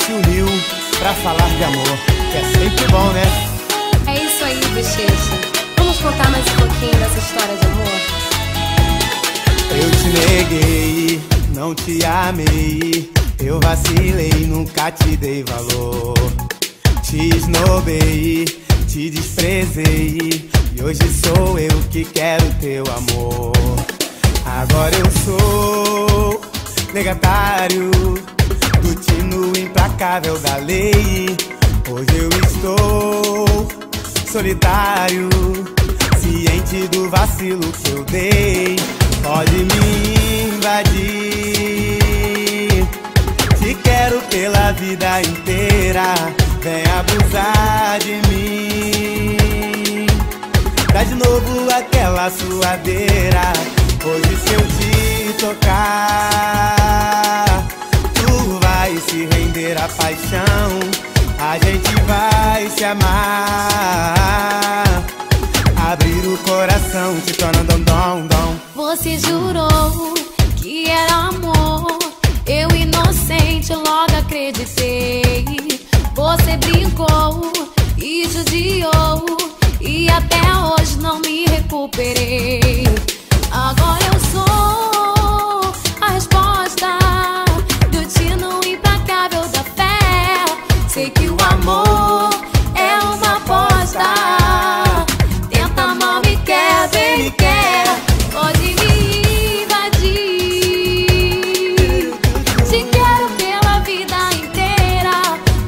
se uniu pra falar de amor, que é sempre bom, né? É isso aí, Bochecha. Vamos contar mais um pouquinho dessa história de amor? Eu te neguei, não te amei, eu vacilei, nunca te dei valor. Te esnobei, te desprezei, e hoje sou eu que quero teu amor. Agora eu sou legatário do tino implacável da lei. Hoje eu estou solitário, ciente do vacilo que eu dei. Pode me invadir, te quero pela vida inteira. Vem abusar de mim, dá de novo aquela suadeira. Hoje se eu te tocar, tu vai se render à paixão. A gente vai se amar, abrir o coração, te torna dom. Você jurou que era amor, eu inocente logo acreditei. Você brincou e judiou, e até hoje não me recuperei. Agora eu sou a resposta do tino implacável da fé. Sei que o amor é uma aposta, tenta mal, me quer, vem me quer. Pode me invadir, te quero pela vida inteira.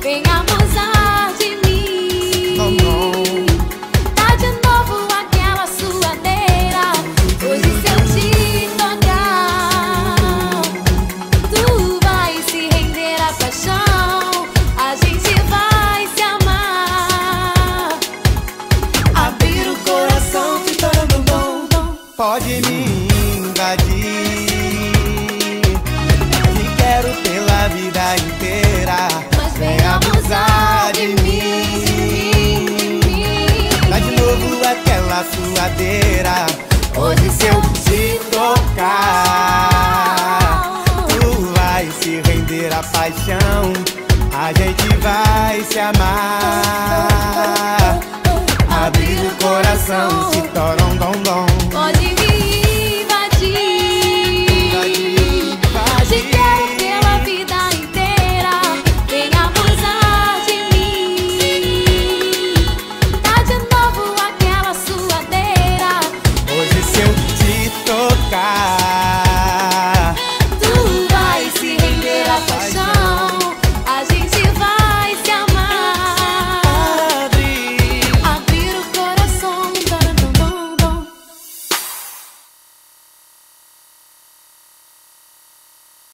Vem abusar de mim, dá de novo aquela suadeira. Hoje se eu te tocar, tu vai se render à paixão. A gente vai se amar, Abrir o coração, te torna dom. Pode me invadir, te quero pela vida inteira. mas Vem abusar de mim, dá de novo aquela suadeira. Hoje se eu te tocar, tu vai se render à paixão. A gente vai se amar, abrir o coração.